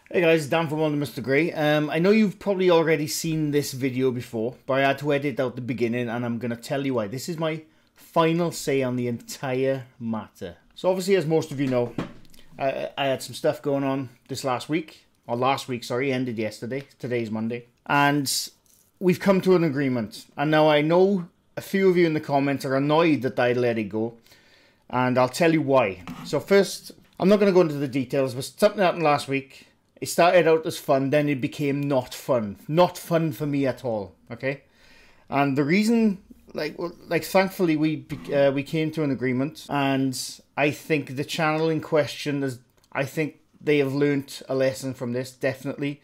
Hey guys, Dan from Wonder Mr. Grey. I know you've probably already seen this video before, but I had to edit out the beginning and I'm going to tell you why. This is my final say on the entire matter. So obviously, as most of you know, I had some stuff going on this last week. Or last week, sorry, ended yesterday. Today's Monday. And we've come to an agreement. And now I know a few of you in the comments are annoyed that I let it go. And I'll tell you why. So first, I'm not going to go into the details, but something happened last week. It started out as fun, then it became not fun. Not fun for me at all, okay? And the reason, thankfully we came to an agreement, and I think the channel in question I think they have learnt a lesson from this, definitely,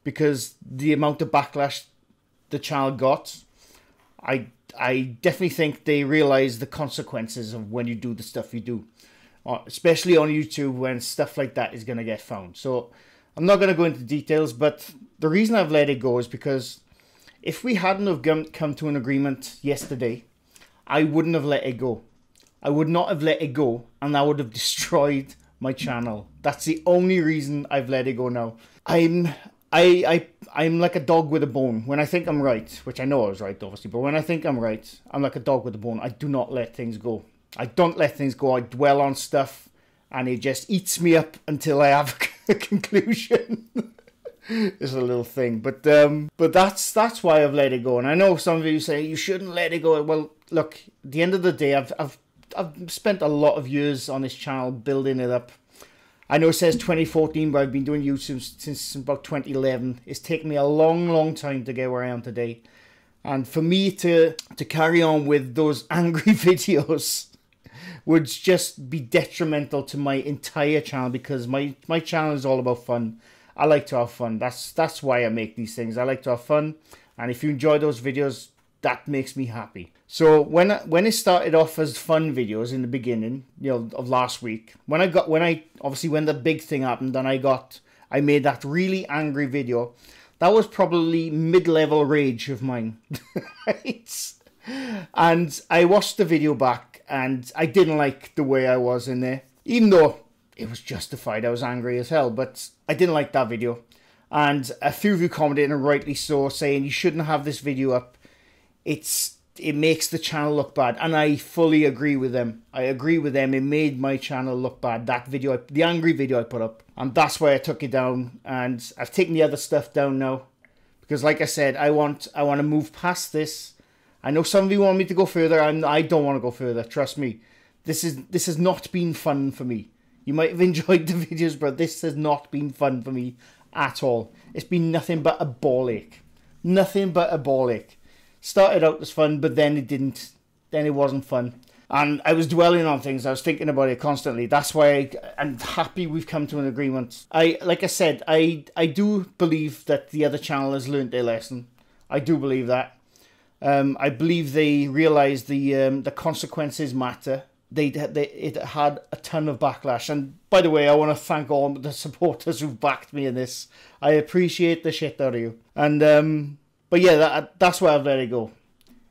because the amount of backlash the channel got, I definitely think they realise the consequences of when you do the stuff you do, especially on YouTube when stuff like that is going to get found. So I'm not going to go into details, but the reason I've let it go is because if we hadn't have come to an agreement yesterday, I wouldn't have let it go. I would not have let it go, and I would have destroyed my channel. That's the only reason I've let it go now. I'm like a dog with a bone. When I think I'm right, which I know I was right, obviously, but when I think I'm right, I'm like a dog with a bone. I do not let things go. I don't let things go. I dwell on stuff, and it just eats me up until I have a conclusion. It's a little thing, but that's why I've let it go. And I know some of you say you shouldn't let it go. Well, look, at the end of the day, I've spent a lot of years on this channel building it up. I know it says 2014, but I've been doing YouTube since about 2011. It's taken me a long time to get where I am today, and for me to carry on with those angry videos would just be detrimental to my entire channel, because my channel is all about fun. I like to have fun. That's why I make these things. I like to have fun, and if you enjoy those videos, that makes me happy. So when it started off as fun videos in the beginning, you know, of last week, when the big thing happened and I made that really angry video, that was probably mid-level rage of mine. Right? And I watched the video back, and I didn't like the way I was in there, even though it was justified. I was angry as hell, but I didn't like that video. And a few of you commented, and rightly so, saying you shouldn't have this video up. It makes the channel look bad, and I fully agree with them. I agree with them. It made my channel look bad. That video, the angry video I put up, and that's why I took it down. And I've taken the other stuff down now, because, like I said, I want to move past this. I know some of you want me to go further, and I don't want to go further. Trust me, this has not been fun for me. You might have enjoyed the videos, but this has not been fun for me at all. It's been nothing but a ball ache. Nothing but a ball ache. Started out as fun, but then it didn't. Then it wasn't fun. And I was dwelling on things. I was thinking about it constantly. That's why I'm happy we've come to an agreement. Like I said, I do believe that the other channel has learnt their lesson. I do believe that. I believe they realised the consequences matter. It had a ton of backlash. And by the way, I want to thank all the supporters who've backed me in this. I appreciate the shit out of you. And but yeah, that's why I've let it go.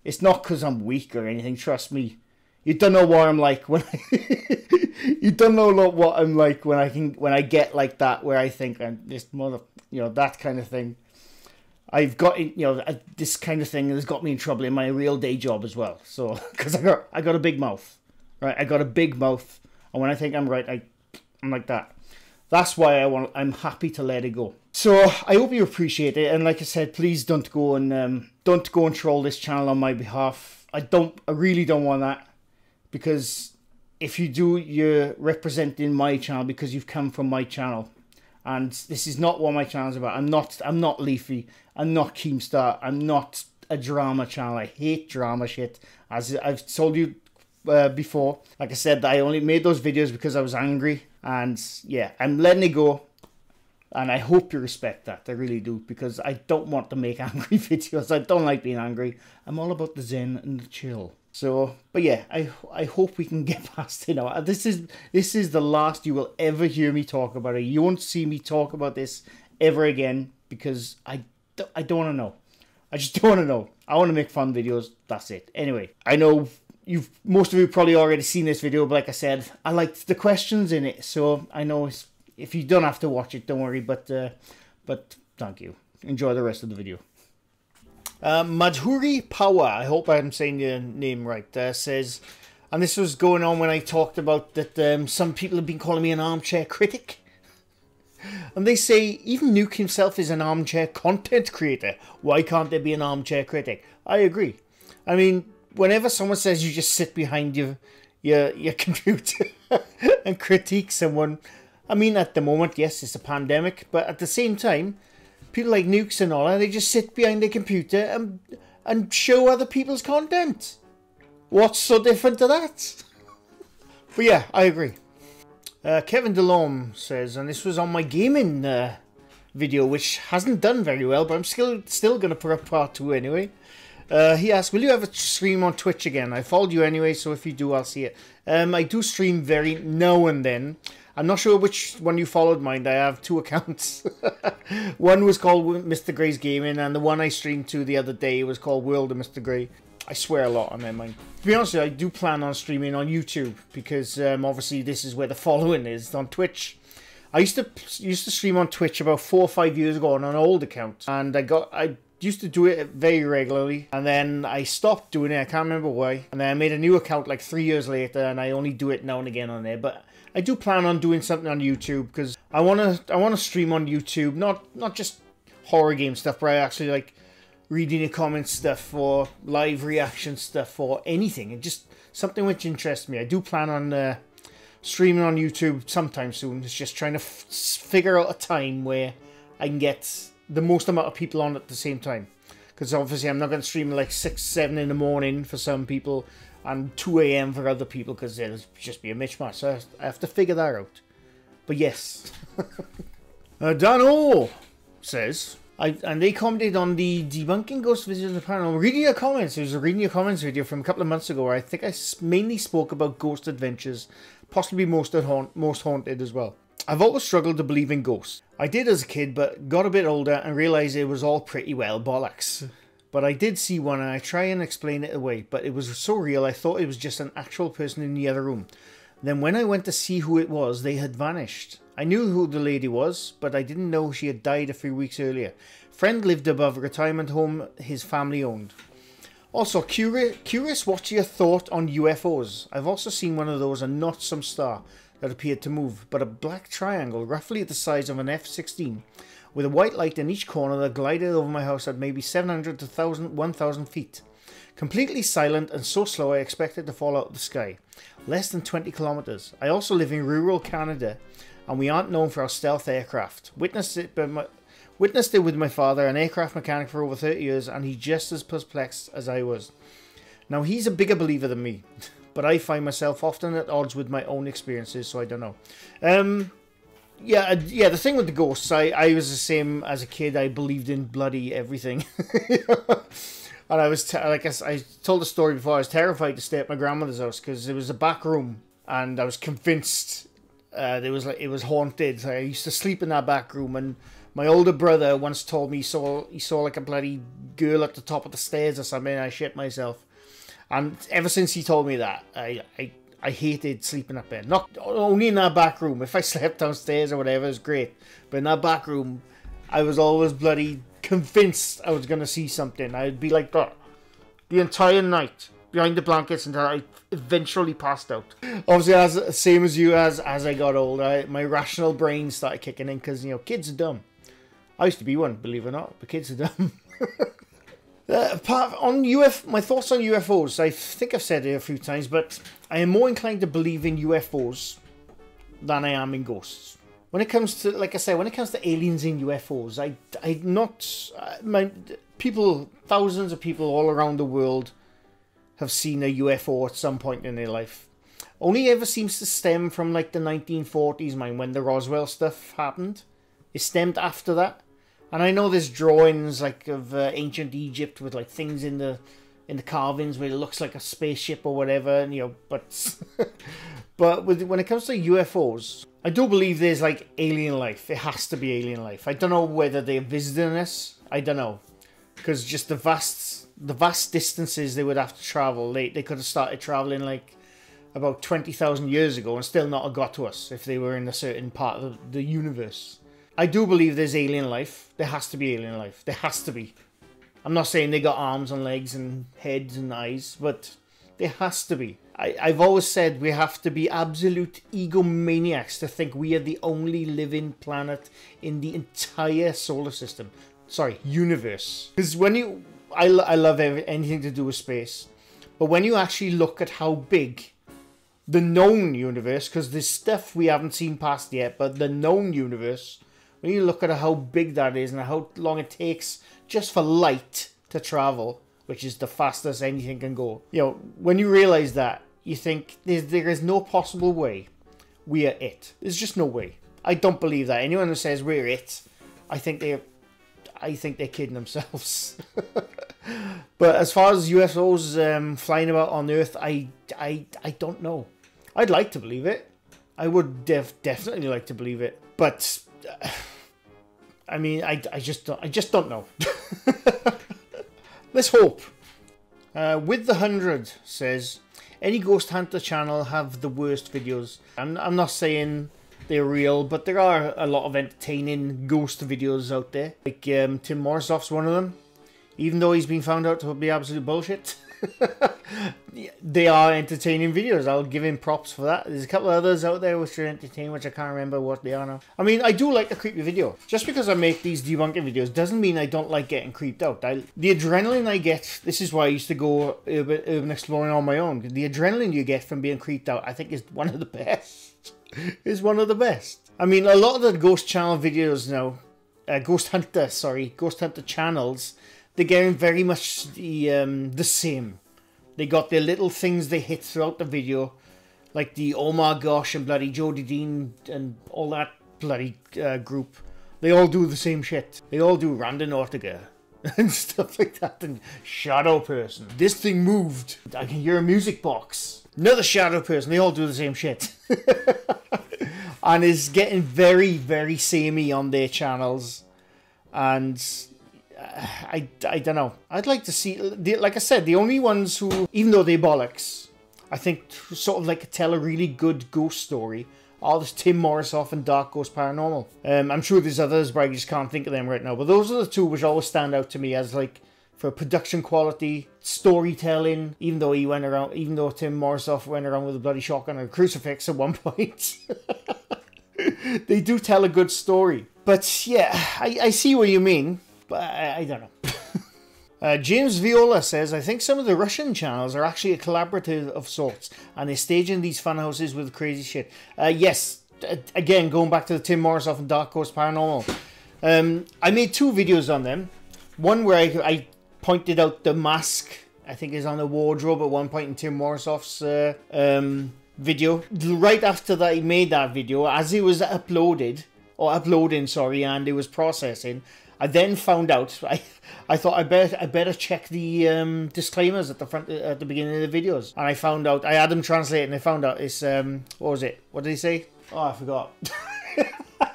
It's not because I'm weak or anything. Trust me. You don't know what I'm like when you don't know what I'm like when I get like that, where I think I'm just that kind of thing. I've got, this kind of thing has got me in trouble in my real day job as well. So because I got a big mouth, right? I got a big mouth, and when I think I'm right, I'm like that. That's why I'm happy to let it go. So I hope you appreciate it, and like I said, please don't go and troll this channel on my behalf. I really don't want that, because if you do, you're representing my channel because you've come from my channel, and this is not what my channel's about. I'm not Leafy. I'm not Keemstar. I'm not a drama channel. I hate drama shit. As I've told you before, like I said, I only made those videos because I was angry, and yeah, I'm letting it go. And I hope you respect that. I really do, because I don't want to make angry videos. I don't like being angry. I'm all about the zen and the chill. So, but yeah, I hope we can get past it now. This is the last you will ever hear me talk about it. You won't see me talk about this ever again, because I don't want to know. I just don't want to know. I want to make fun videos. That's it. Anyway, I know most of you probably already seen this video, but like I said, I liked the questions in it, so I know if you don't have to watch it, don't worry. But thank you. Enjoy the rest of the video. Madhuri Power, I hope I'm saying your name right, says, and this was going on when I talked about that some people have been calling me an armchair critic. And they say, even Nuke himself is an armchair content creator. Why can't there be an armchair critic? I agree. I mean, whenever someone says you just sit behind your computer and critique someone, I mean, at the moment, yes, it's a pandemic, but at the same time, people like Nukes and all that, they just sit behind their computer and show other people's content. What's so different to that? But yeah, I agree. Kevin Delorme says, and this was on my gaming video, which hasn't done very well, but I'm still going to put up part 2 anyway. He asked, will you ever stream on Twitch again? I followed you anyway, so if you do, I'll see it. I do stream very now and then. I'm not sure which one you followed mine. I have 2 accounts. One was called Mr. Grey's Gaming, and the one I streamed to the other day was called World of Mr. Grey. I swear a lot on them, mine. To be honest with you, I do plan on streaming on YouTube, because obviously this is where the following is, on Twitch. I used to stream on Twitch about 4 or 5 years ago on an old account, and I used to do it very regularly, and then I stopped doing it. I can't remember why, and then I made a new account like 3 years later, and I only do it now and again on there. But I do plan on doing something on YouTube, because I wanna stream on YouTube, not just horror game stuff, but I actually like reading the comments stuff, or live reaction stuff, or anything, and just something which interests me. I do plan on streaming on YouTube sometime soon. It's just trying to figure out a time where I can get the most amount of people on at the same time, because obviously I'm not going to stream like 6, 7 in the morning for some people and 2 AM for other people, because it'll just be a mismatch. So I have to figure that out. But yes. Dano says, and they commented on the debunking ghost visitors in the paranormal. Reading your comments. It was a reading your comments video from a couple of months ago where I think I mainly spoke about ghost adventures, possibly most haunted as well. I've always struggled to believe in ghosts. I did as a kid, but got a bit older and realised it was all pretty well bollocks. But I did see one, and I try and explain it away, but it was so real I thought it was just an actual person in the other room. Then when I went to see who it was, they had vanished. I knew who the lady was, but I didn't know she had died a few weeks earlier. Friend lived above a retirement home his family owned. Also, curious what's your thought on UFOs? I've also seen one of those, and not some star that appeared to move, but a black triangle roughly the size of an F-16 with a white light in each corner that glided over my house at maybe 700 to 1,000 feet. Completely silent and so slow I expected to fall out of the sky. Less than 20 kilometers. I also live in rural Canada, and we aren't known for our stealth aircraft. Witnessed it with my father, an aircraft mechanic for over 30 years, and he's just as perplexed as I was. Now, he's a bigger believer than me, but I find myself often at odds with my own experiences, so I don't know. Yeah, the thing with the ghosts, I was the same as a kid. I believed in bloody everything. And I was, like I told the story before, I was terrified to stay at my grandmother's house because there was a back room, and I was convinced it was haunted. So I used to sleep in that back room, and my older brother once told me he saw like a bloody girl at the top of the stairs or something, and I shit myself. And ever since he told me that, I hated sleeping up there. Not only in that back room. If I slept downstairs or whatever, it was great. But in that back room, I was always bloody convinced I was going to see something. I'd be like that the entire night behind the blankets until I eventually passed out. Obviously, same as you, as I got older, my rational brain started kicking in because, you know, kids are dumb. I used to be one, believe it or not, but kids are dumb. My thoughts on UFOs, I think I've said it a few times, but I am more inclined to believe in UFOs than I am in ghosts. When it comes to, like I said, when it comes to aliens and UFOs, thousands of people all around the world have seen a UFO at some point in their life. Only ever seems to stem from like the 1940s, when the Roswell stuff happened. It stemmed after that. And I know there's drawings like of ancient Egypt with like things in the carvings where it looks like a spaceship or whatever, and, you know, but when it comes to UFOs, I do believe there's like alien life. It has to be alien life. I don't know whether they're visiting us. I don't know, because just the vast distances they would have to travel. They could have started traveling like about 20,000 years ago and still not have got to us if they were in a certain part of the universe. I do believe there's alien life. There has to be alien life. There has to be. I'm not saying they got arms and legs and heads and eyes, but there has to be. I've always said we have to be absolute egomaniacs to think we are the only living planet in the entire solar system. Sorry, universe. Because when you... I love anything to do with space. But when you actually look at how big the known universe, because there's stuff we haven't seen past yet, but the known universe, when you look at how big that is and how long it takes just for light to travel, which is the fastest anything can go. You know, when you realize that, you think there is no possible way we are it. There's just no way. I don't believe that. Anyone who says we're it, I think they're kidding themselves. But as far as UFOs flying about on Earth, I don't know. I'd like to believe it. I would definitely like to believe it. But I mean, I just don't know. Let's hope. With the 100 says, any ghost hunter channel have the worst videos. I'm not saying they're real, but there are a lot of entertaining ghost videos out there. Like Tim Morrisoff's one of them. Even though he's been found out to be absolute bullshit. They are entertaining videos. I'll give him props for that. There's a couple of others out there which are entertaining, which I can't remember what they are now. I mean, I do like a creepy video. Just because I make these debunking videos doesn't mean I don't like getting creeped out. The adrenaline I get, this is why I used to go urban exploring on my own. The adrenaline you get from being creeped out, I think, is one of the best. Is one of the best. I mean, a lot of the ghost channel videos now, ghost hunter channels, they're getting very much the same. They got their little things they hit throughout the video, like the Omargosh and bloody Jody and all that bloody group. They all do the same shit. They all do Random Ortega and stuff like that, and shadow person. This thing moved. I can hear a music box. Another shadow person. They all do the same shit. And it's getting very, very samey on their channels. And I don't know. I'd like to see, like I said, the only ones who, even though they're bollocks, I think sort of like tell a really good ghost story are this Tim Morrisoff and Dark Ghost Paranormal. I'm sure there's others, but I just can't think of them right now. But those are the two which always stand out to me as like, for production quality, storytelling, even though Tim Morrisoff went around with a bloody shotgun and a crucifix at one point. They do tell a good story. But yeah, I see what you mean, but I don't know. James Viola says, I think some of the Russian channels are actually a collaborative of sorts, and they're staging these fun houses with crazy shit. Yes, again, going back to the Tim Morrisoff and Dark Ghost Paranormal. I made two videos on them. One where I pointed out the mask, I think is on the wardrobe at one point in Tim Morrisoff's video. Right after that, I made that video, as it was uploading, and it was processing, I then found out, I thought I better check the disclaimers at the front, at the beginning of the videos. And I found out, I had them translate, and I found out it's, what was it? What did he say? Oh, I forgot.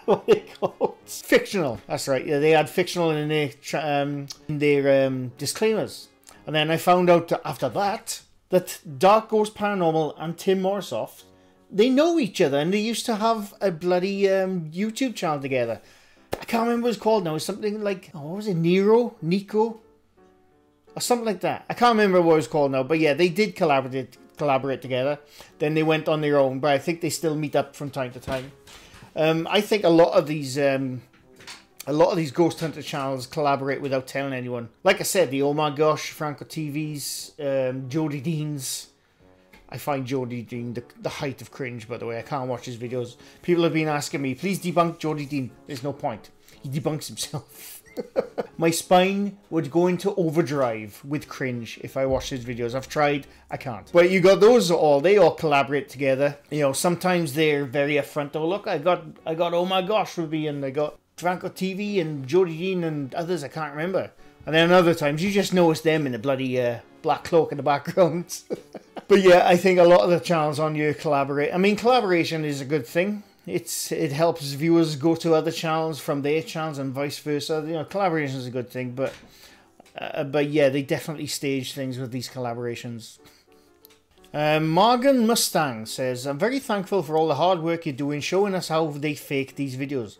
What are they called? Fictional. That's right. Yeah, they had fictional in their disclaimers. And then I found out after that Dark Ghost Paranormal and Tim Morrisoff, they know each other, and they used to have a bloody YouTube channel together. I can't remember what it's called now. It's something like, oh, what was it? Nico? Or something like that. I can't remember what it was called now. But yeah, they did collaborate together. Then they went on their own. But I think they still meet up from time to time. I think a lot of these ghost hunter channels collaborate without telling anyone. Like I said, the Omargosh, Franco TV's, Jody Dean's. I find Jody Dean the height of cringe, by the way. I can't watch his videos. People have been asking me, please debunk Jody Dean. There's no point. He debunks himself. My spine would go into overdrive with cringe if I watched his videos. I've tried, I can't. But you got those they all collaborate together. You know, sometimes they're very upfront. Oh, look, I got Oh My Gosh Ruby, and I got Franco TV and Jody Dean and others I can't remember. And then other times you just know it's them in the bloody black cloak in the background. But yeah, I think a lot of the channels on here collaborate. I mean, collaboration is a good thing. It helps viewers go to other channels from their channels and vice versa. You know, collaboration is a good thing, but yeah, they definitely stage things with these collaborations. Morgan Mustang says, I'm very thankful for all the hard work you're doing showing us how they fake these videos.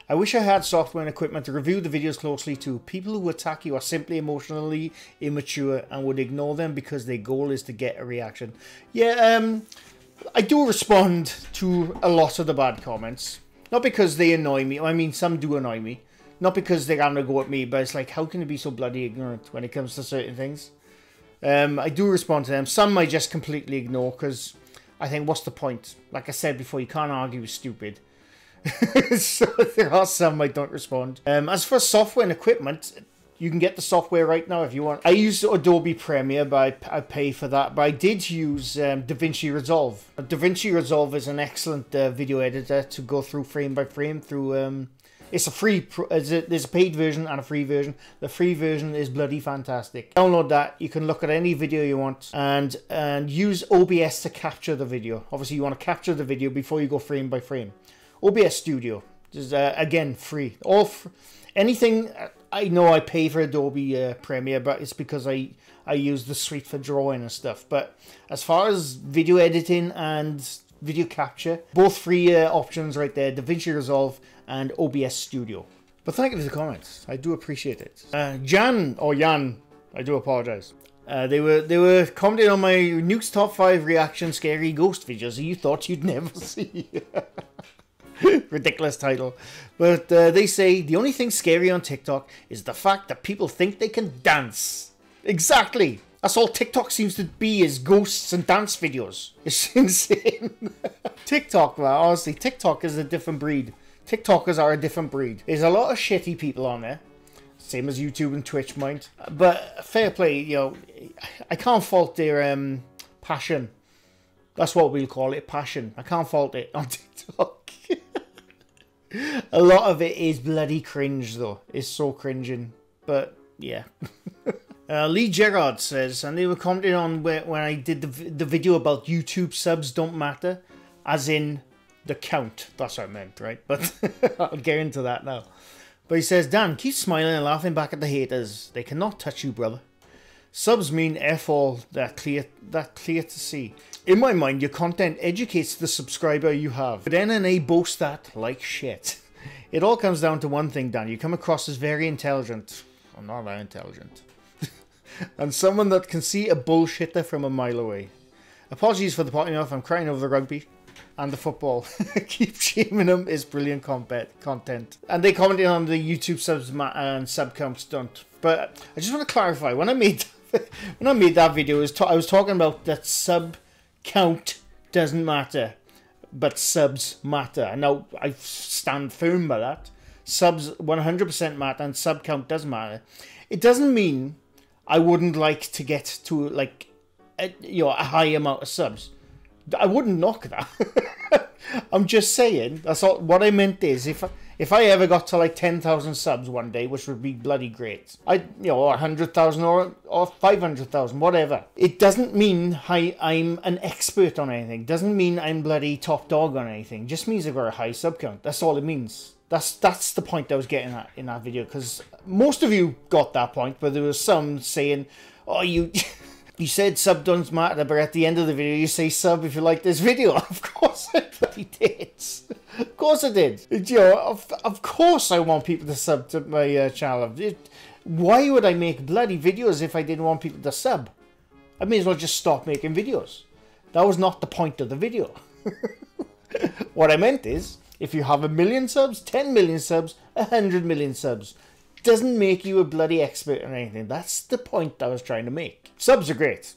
I wish I had software and equipment to review the videos closely too. People who attack you are simply emotionally immature and would ignore them because their goal is to get a reaction. Yeah, I do respond to a lot of the bad comments. Not because they annoy me. I mean, some do annoy me. Not because they're having to go at me, but it's like, how can you be so bloody ignorant when it comes to certain things? I do respond to them. Some I just completely ignore because I think, what's the point? Like I said before, you can't argue with stupid. So there are some I don't respond. As for software and equipment, you can get the software right now if you want. I use Adobe Premiere, but I pay for that. But I did use DaVinci Resolve. DaVinci Resolve is an excellent video editor to go through frame by frame through... It's a free, there's a paid version and a free version. The free version is bloody fantastic. Download that. You can look at any video you want and use OBS to capture the video. Obviously, you want to capture the video before you go frame by frame. OBS Studio is again free. Anything I know I pay for Adobe Premiere, but it's because I use the suite for drawing and stuff. But as far as video editing and video capture, both free options right there: DaVinci Resolve and OBS Studio. But thank you for the comments. I do appreciate it. Jan, I do apologize. They were commenting on my Nukes Top 5 reaction scary ghost videos that you thought you'd never see. Ridiculous title. But they say the only thing scary on TikTok is the fact that people think they can dance. Exactly. That's all TikTok seems to be, is ghosts and dance videos. It's insane. TikTok, well, honestly, TikTok is a different breed. TikTokers are a different breed. There's a lot of shitty people on there. Same as YouTube and Twitch, mind. But fair play, you know, I can't fault their passion. That's what we'll call it, passion. I can't fault it on TikTok. A lot of it is bloody cringe, though. It's so cringing. But, yeah. Lee Gerard says, and they were commenting on when I did the video about YouTube subs don't matter, as in the count. That's what I meant, right? But I'll get into that now. But he says, Dan, keep smiling and laughing back at the haters. They cannot touch you, brother. Subs mean F all, that clear to see. In my mind, your content educates the subscriber you have. But NNA boast that like shit. It all comes down to one thing, Dan. You come across as very intelligent. I'm not that intelligent. And someone that can see a bullshitter from a mile away. Apologies for the potting off. I'm crying over the rugby and the football. Keep shaming them is brilliant content. And they commented on the YouTube subs and sub count stunt. But I just want to clarify, when I made that video, I was talking about that sub count doesn't matter, but subs matter. Now, I stand firm by that. Subs 100% matter and sub count doesn't matter. It doesn't mean I wouldn't like to get to, like, a high amount of subs. I wouldn't knock that. I'm just saying, that's all. What I meant is, if I ever got to like 10,000 subs one day, which would be bloody great, or 100,000 or 500,000, whatever. It doesn't mean I'm an expert on anything. Doesn't mean I'm bloody top dog on anything. Just means I've got a high sub count. That's all it means. That's the point I was getting at in that video, because most of you got that point, but there was some saying, oh, you said sub doesn't matter, but at the end of the video you say sub if you like this video. Of course I bloody did. Of course I did. Of course I want people to sub to my channel. Why would I make bloody videos if I didn't want people to sub? I may as well just stop making videos. That was not the point of the video. What I meant is, if you have 1 million subs, 10 million subs, 100 million subs, doesn't make you a bloody expert on anything. That's the point I was trying to make. Subs are great.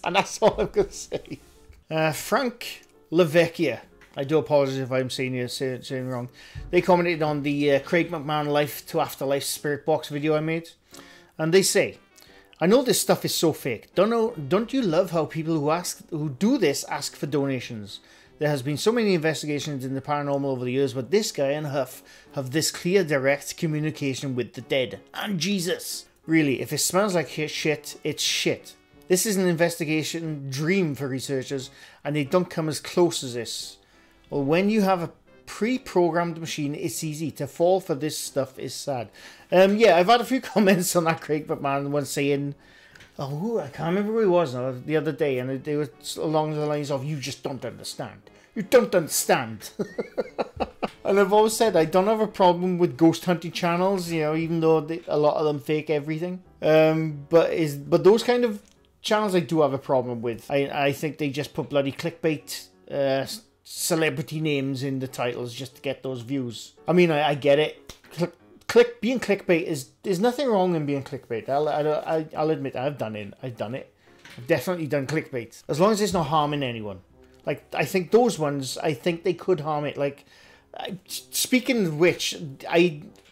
And that's all I'm going to say. Frank Lavecchia. I do apologize if I'm saying wrong. They commented on the Craig McMahon Life to Afterlife Spirit Box video I made. And they say, I know this stuff is so fake. Don't you love how people who do this ask for donations? There has been so many investigations in the paranormal over the years, but this guy and Huff have this clear, direct communication with the dead. And Jesus. Really, if it smells like shit, it's shit. This is an investigation dream for researchers, and they don't come as close as this. Well, when you have a pre-programmed machine, it's easy. To fall for this stuff is sad. Yeah, I've had a few comments on that Craig McMahon one saying, Oh, I can't remember who it was now, the other day, and they were along the lines of, you just don't understand. You don't understand. And I've always said I don't have a problem with ghost hunting channels, you know, even though a lot of them fake everything. But those kind of channels I do have a problem with. I think they just put bloody clickbait celebrity names in the titles just to get those views. I mean, I get it. Being clickbait there's nothing wrong in being clickbait. I'll admit I've done it. I've definitely done clickbait. As long as it's not harming anyone. Like, I think those ones, I think they could harm it. Like, speaking of which,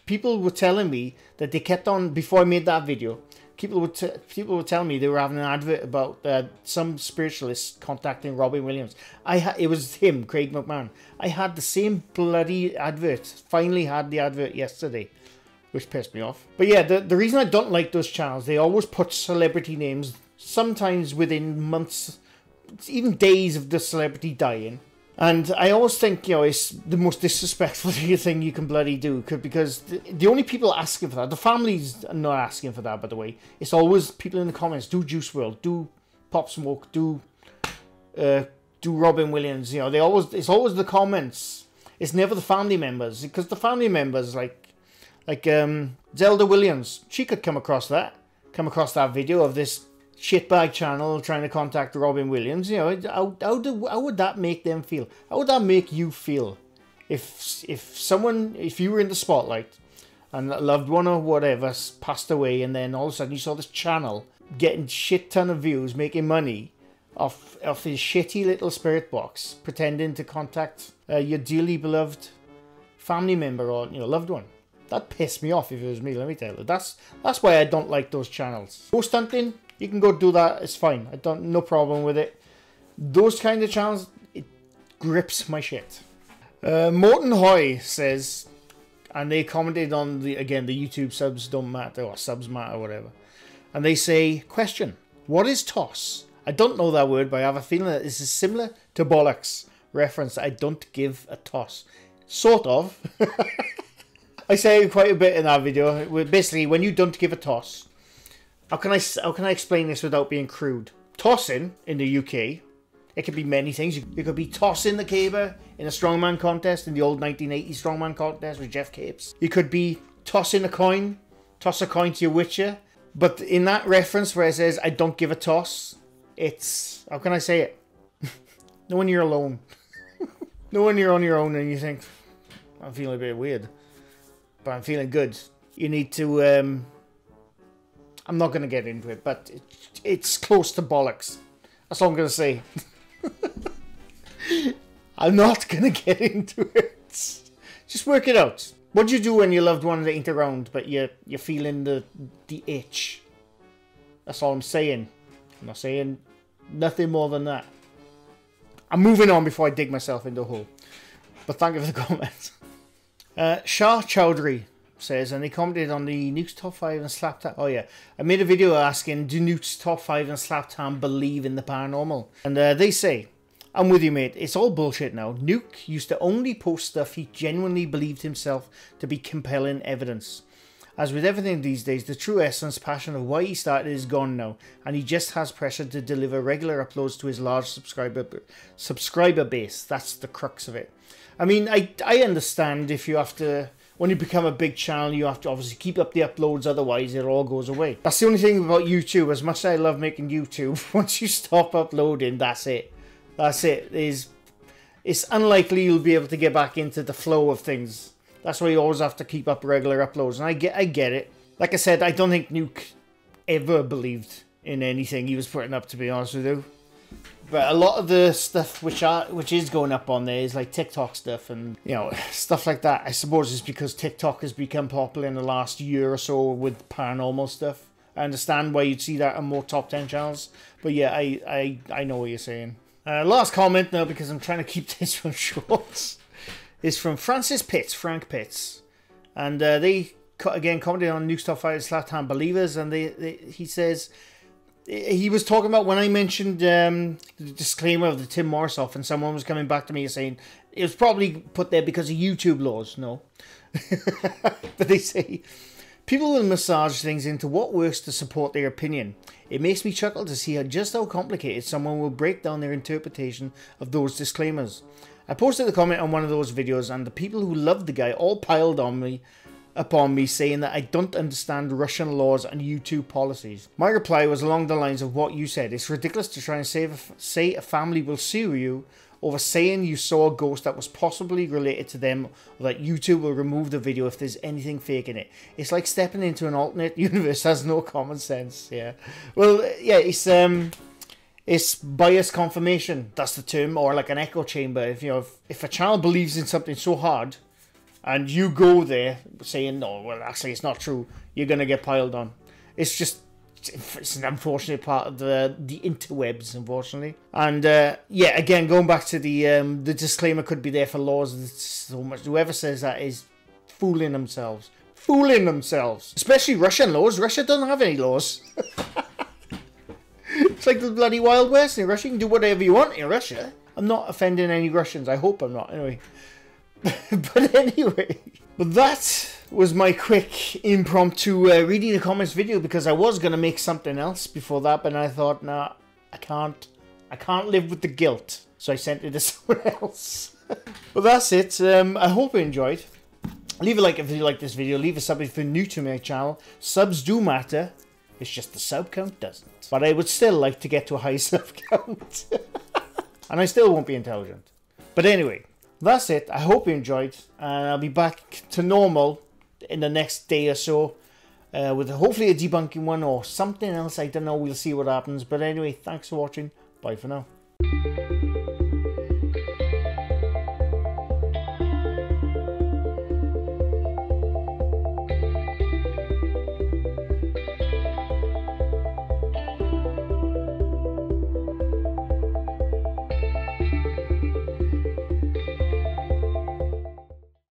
people were telling me that they kept on, before I made that video, people were telling me they were having an advert about some spiritualist contacting Robin Williams. It was him, Craig McMahon. I had the same bloody advert. Finally had the advert yesterday, which pissed me off. But yeah, the reason I don't like those channels, they always put celebrity names, sometimes within months, even days of the celebrity dying. And I always think, you know, it's the most disrespectful thing you can bloody do, because the only people asking for that, the families are not asking for that, by the way. It's always people in the comments, do Juice WRLD, do Pop Smoke, do Robin Williams. You know, it's always the comments. It's never the family members, because the family members, like Zelda Williams, she could come across that video of this shitbag channel trying to contact Robin Williams. You know, how would that make them feel? How would that make you feel if you were in the spotlight and a loved one or whatever passed away, and then all of a sudden you saw this channel getting shit ton of views, making money off his shitty little spirit box, pretending to contact your dearly beloved family member or, you know, loved one? That pissed me off if it was me, let me tell you. That's why I don't like those channels. Ghost hunting, you can go do that, it's fine. No problem with it. Those kind of channels, it grips my shit. Morton Hoy says, and they commented on the YouTube subs don't matter, or subs matter, whatever. And they say, question, what is toss? I don't know that word, but I have a feeling that this is similar to bollocks. Reference, I don't give a toss. Sort of. I say quite a bit in that video. Basically, when you don't give a toss, how can I explain this without being crude? Tossing in the UK, it could be many things. You could be tossing the caber in a strongman contest, in the old 1980 strongman contest with Jeff Capes. You could be tossing a coin, toss a coin to your witcher. But in that reference where it says, I don't give a toss, it's, how can I say it? No, when you're alone. No, when you're on your own and you think, I'm feeling a bit weird, but I'm feeling good. You need to, I'm not going to get into it, but it's close to bollocks. That's all I'm going to say. I'm not going to get into it. Just work it out. What do you do when your loved one ain't around, but you're feeling the itch? That's all I'm saying. I'm not saying nothing more than that. I'm moving on before I dig myself into a hole. But thank you for the comments. Shah Chowdhury says, and he commented on the Nukes Top 5 and Slaptam. Oh yeah, I made a video asking, do Nukes Top 5 and Slaptam believe in the paranormal? And they say, I'm with you, mate. It's all bullshit now. Nuke used to only post stuff he genuinely believed himself to be compelling evidence. As with everything these days, the true essence, passion of why he started is gone now, and he just has pressure to deliver regular uploads to his large subscriber base. That's the crux of it. I mean, I understand if you have to, when you become a big channel, you have to obviously keep up the uploads, otherwise it all goes away. That's the only thing about YouTube. As much as I love making YouTube, once you stop uploading, that's it. That's it. It's unlikely you'll be able to get back into the flow of things. That's why you always have to keep up regular uploads. And I get it. Like I said, I don't think Nuke ever believed in anything he was putting up, to be honest with you. But a lot of the stuff which is going up on there is like TikTok stuff and, you know, stuff like that. I suppose it's because TikTok has become popular in the last year or so with paranormal stuff. I understand why you'd see that on more top 10 channels. But yeah, I know what you're saying. Last comment now, because I'm trying to keep this one short, is from Frank Pitts. And they, again, commented on Nukes Top 5 Slaptam Believers. And he says, he was talking about when I mentioned the disclaimer of the Tim Morris off, and someone was coming back to me saying, it was probably put there because of YouTube laws. No. But they say, People will massage things into what works to support their opinion. It makes me chuckle to see just how complicated someone will break down their interpretation of those disclaimers. I posted a comment on one of those videos and the people who loved the guy all piled upon me saying that I don't understand Russian laws and YouTube policies. My reply was along the lines of what you said. It's ridiculous to try and say a family will sue you over saying you saw a ghost that was possibly related to them, or that YouTube will remove the video if there's anything fake in it. It's like stepping into an alternate universe. Has no common sense. Yeah. Well, yeah, it's bias confirmation. That's the term, or like an echo chamber. If a child believes in something so hard, and you go there saying no, well, actually it's not true, you're gonna get piled on. It's an unfortunate part of the interwebs, unfortunately. And yeah, again, going back to the disclaimer could be there for laws. It's so much. Whoever says that is fooling themselves. Fooling themselves. Especially Russian laws. Russia doesn't have any laws. It's like the bloody Wild West in Russia. You can do whatever you want in Russia. I'm not offending any Russians. I hope I'm not. Anyway. But anyway. But that was my quick impromptu reading the comments video, because I was going to make something else before that, but I thought, nah, I can't live with the guilt. So I sent it to someone else. Well, that's it. I hope you enjoyed. Leave a like if you like this video. Leave a sub if you're new to my channel. Subs do matter. It's just the sub count doesn't. But I would still like to get to a high sub count. And I still won't be intelligent. But anyway, that's it. I hope you enjoyed. And I'll be back to normal in the next day or so. With hopefully a debunking one or something else. I don't know. We'll see what happens. But anyway, thanks for watching. Bye for now.